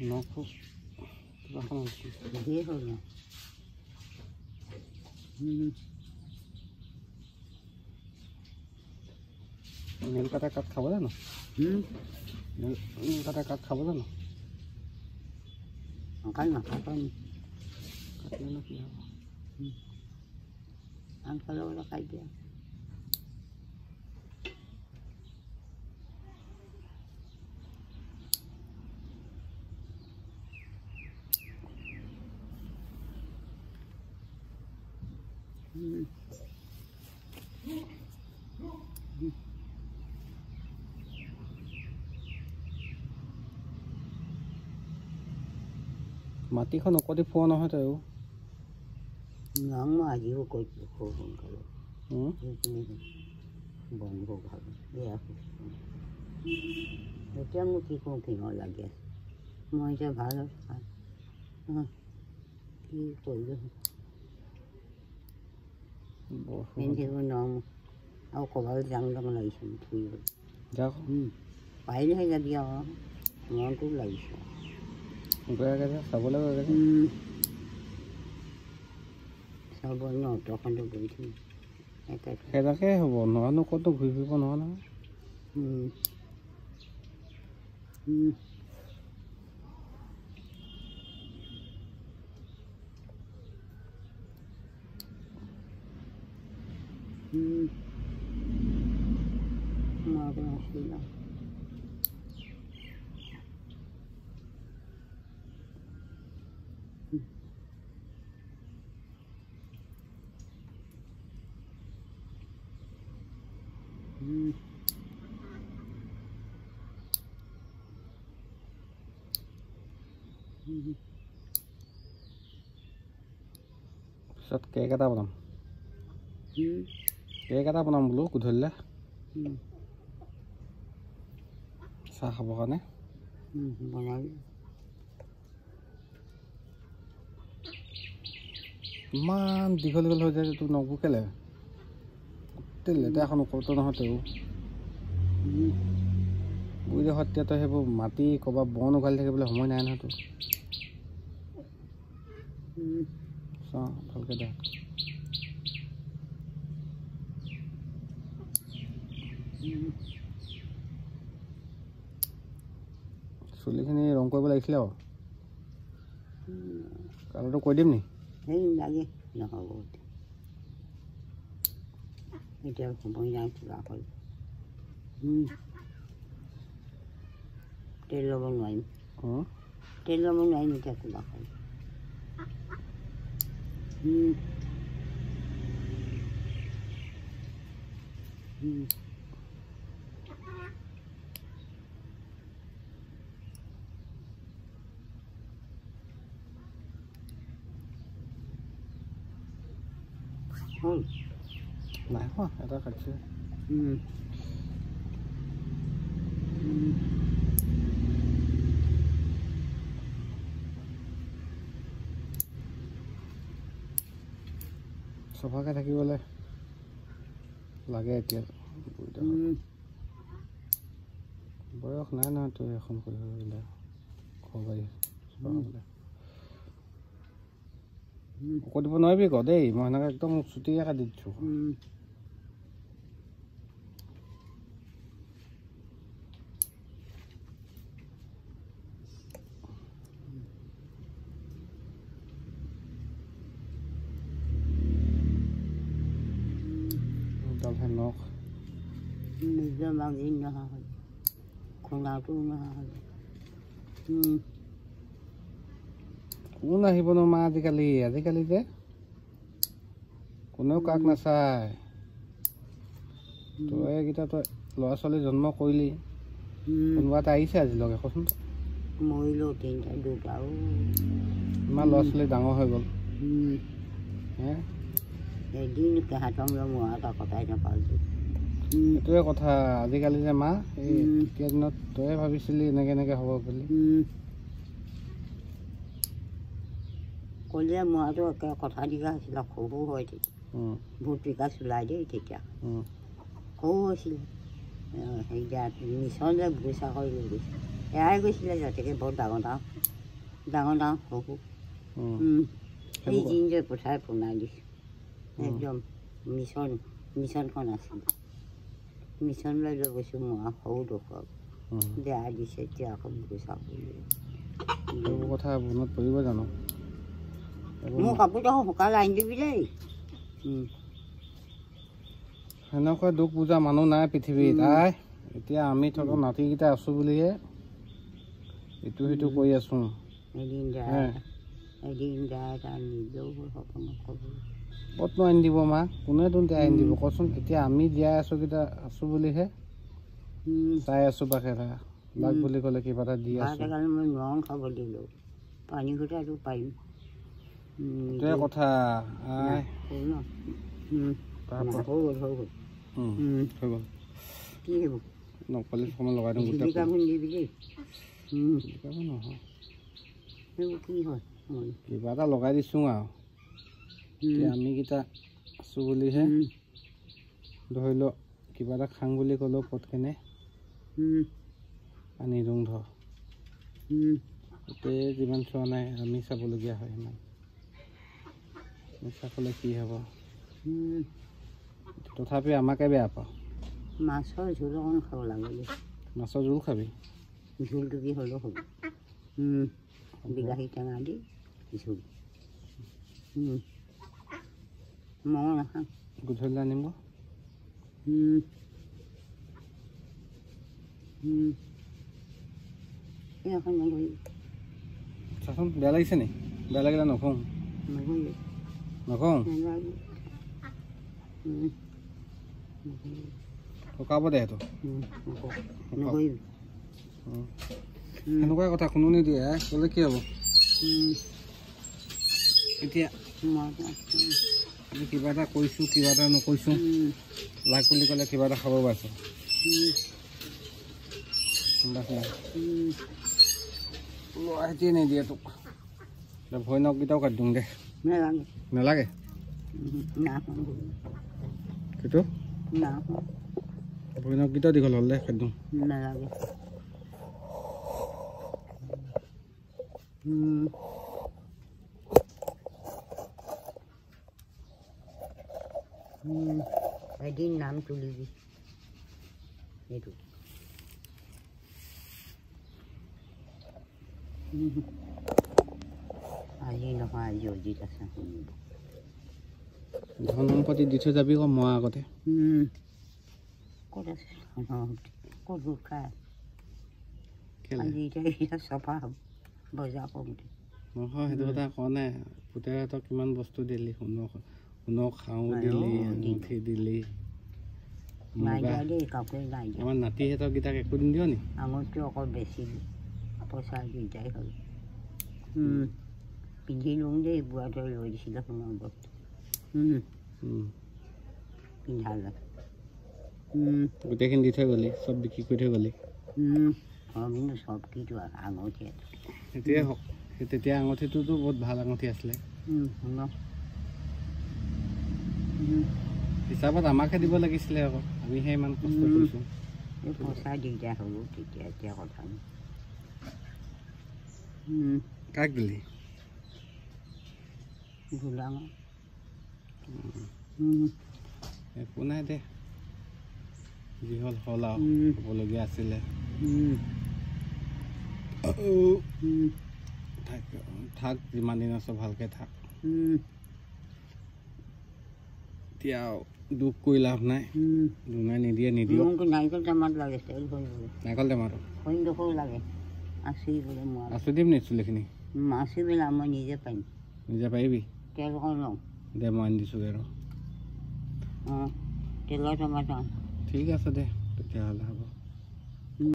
নখ ধেৰ হ'ল ন নীল কাটা কাঠ খাব জানো নীল কাটা কাঠ খাব জানো অকল নাখাব কাটিলেনো কি হ'ব আনকালে বোলে খাই দিয়া মাটিখন ওকতি পোৱা নহয় তই নং মই আজিও কৈছোঁ খুব সোনকালে বন্ধ ভাবে বেয়া এতিয়া মোক কি কৰোঁ কিনো লাগি আছে মই এতিয়া ভাল কি কৰিলোঁ পিন্ধিব নং আৰু ক'ৰবালৈ যাওঁ যাওঁ লাগিছে ফুৰিবলৈ যাওক পাৰিলেহে যাবি আৰু মনটো লাগিছে গৈ আগে চাবলৈ গৈ আগে চাব ন অট'খনটো গৈ থাকিম সেইটাকে হ'ব নহয়নো ক'তো ঘূৰি ফুৰিব নহয় নহয় পিছত কেক এটা বনাম বোলো গধূলিলৈ চাহ খাবৰ কাৰণে বনাবি ইমান দীঘল দীঘল হৈ যায় তোৰ নখবোৰ কেলে গোটেই লেতেৰাখন ওপৰতো নহয় তয়ো বুঢ়ী সত্ৰীয়া তই সেইবোৰ মাটি ক'ৰবাত বন উঘালি থাকিবলৈ সময় নাই নহয় তোৰ চাওঁ ভালকৈ দে চুলিখিনি ৰং কৰিব লাগিছিলে আৰু কালাৰটো কৈ দিম নি লাগে নহ'ব এতিয়া সময় নাই কিবা হ'ল তেল ল'ব নোৱাৰিম এতিয়া কিবা হ'ল নাই হোৱা এটা কাটিছে চফাকৈ থাকিবলৈ লাগে এতিয়া বয়স নাই নহয় তই এখন কৰিবলৈ খবাৰি ঔষধ দিব নোৱাৰিবি আকৌ দেই মই সেনেকৈ একদম চুটিকৈ কাটি দিছোঁ নখ নিজৰ মাগি নহা হ'ল খুনাটো নহা হ'ল কোন আহিবনো মা আজিকালি যে কোনেও কাক নাচায় তই এইকেইটা তই ল'ৰা ছোৱালী জন্ম কৰিলি কোনোবা এটা আহিছে আজিলৈকে কচোন মৰিলোঁ তিনিটা দুটাও ইমান ল'ৰা ছোৱালী ডাঙৰ হৈ গ'ল এদিন হাতম মই এটা কথাই নাপালোঁ এইটোৱে কথা আজিকালি যে মা এই এতিয়া দিনত তয়ে ভাবিছিলি এনেকৈ হ'ব বুলি ক'লে মইতো একে কথা দিঘা হৈছিলে সৰু হয় তেতিয়া ভোট বিকাশ ওলাই দেই তেতিয়া সৰু হৈছিলে সেইয়া মিছন যে ঘূৰি চাকৰি লৈ গৈছে এৰাই গৈছিলে য'তেকে বৰ ডাঙৰ ডাঙৰ সৰু এই জিনজে পঠাই পোনাই দিছোঁ একদম মিছনখন আছিলে মিছন লৈ গৈছোঁ মই সৰু ডোখৰ বেয়া দিছে এতিয়া আকৌ চাবলৈ সেইবোৰ কথা মনত পৰিব জানো মোৰ কাপোৰটো শুকালে আনি দিবি দেই সেনেকুৱা দুখ বুজা মানুহ নাই পৃথিৱীত আই এতিয়া আমি থকা নাতিকেইটা আছোঁ বুলিহে ইটো সিটো কৰি আছোঁ এদিন যায় তাৰ নিজেও সপোন ক'ব ক'তনো আনি দিব মা কোনে তোনতে আনি দিব কচোন এতিয়া আমি জীয়াই আছোঁকেইটা আছোঁ বুলিহে চাই আছোঁ বাখেৰা লাগ বুলি ক'লে কিবা এটা দি আছোঁ মই নৰম খাব দিলোঁ পানী ঘোটাটো পাৰিম সেইটোৱে কথা আই হৈ গ'ল কি হ'ব নকলি সময় লগাই দিওঁ গোটেই দিবি দেই নহয় সেইবোৰ কি হয় কিবা এটা লগাই দিছোঁ আৰু এতিয়া আমিকেইটা আছোঁ বুলিহে ধৰি লওক কিবা এটা খাং বুলি ক'লেও পটকেনে আনি দিওঁ ধৰ গোটেই যিমান চোৱা নাই আমি চাবলগীয়া হয় সিমান আমি চাবলৈ কি হ'ব তথাপি আমাকে বেয়া পাওঁ মাছৰ জোল অকণ খাব লাগে মাছৰ জোল খাবি জোলটো কি হ'লেও হ'ব বিলাহী টেঙা দি জোল মই নাখাওঁ গধূলি আনিম চাচোন বেয়া লাগিছে নি বেয়া লাগিলে নখোঁ শুকাব দে সেইটো সেনেকুৱা কথা কোনো নিদিয়ে ক'লে কি হ'ব এতিয়া কিবা এটা কৰিছোঁ কিবা এটা নকৰিছোঁ লাগ বুলি ক'লে কিবা এটা খাব পাইছোঁ ল'ৰাহেঁতিয়ে নিদিয়ে তোক ভয় নখকেইটাও কাটি দিওঁ দে নালাগে সেইটো ভয় নখকেইটাও দীঘল হ'ল দে কাটি দিওঁ নালাগে এদিন নাম তুলিবি এইটো আজি নহয় আজি অজিত আছে ধন সম্পত্তি দি থৈ যাবি আকৌ মই আগতে ক'ত আছে ক'ত গোট খাই আজি এতিয়া চফা হ'ব বজাৰ কৰোঁতে নহয় সেইটো কথা কোৱা নাই পুতেৰহঁতক কিমান বস্তু দিলি সোণৰ খাওঁ দিলি আঙুঠি দিলি আমাৰ নাতিহঁতৰকেইটাক একো নিদিয় নি আঙুঠিটো অকল বেছি পইচা দুইটাই হ'ল পিন্ধি লওঁ দেই বুঢ়াটোৱে লৈ দিছিলে সোণৰ বস্তু পিন্ধালে গোটেইখিনি দি থৈ গ'লি চব বিক্ৰী কৰি থৈ গ'লি কিন্তু চব কিটো আঙুঠি সেইটোৱে হওক তেতিয়া আঙুঠিটোতো বহুত ভাল আঙুঠি আছিলে হিচাপত আমাকহে দিব লাগিছিলে আকৌ আমিহে ইমান কষ্ট কৰিছোঁ পইচা দিগদাৰ হ'ব তেতিয়া এতিয়া কথা নাই কাক দিলি একো নাই দে যি হ'ল হ'ল আৰু হ'বলগীয়া আছিলে থাক যিমান দিন আছ ভালকৈ থাক এতিয়া দুখ কৰি লাভ নাই দুনাই নিদিয়ে নিদিয়ক নাৰিকল টেমাত লাগে নাৰিকল টেমাটো লাগে আছি বোলে মই আছোঁ দিম নি চুলিখিনি আছি বোলে মই নিজে পাৰিম নিজে পাৰিবি তেলকণ লওঁ দে মই আনি দিছোঁ আৰু তেলৰ টেমাটো ঠিক আছে দে তেতিয়াহ'লে হ'ব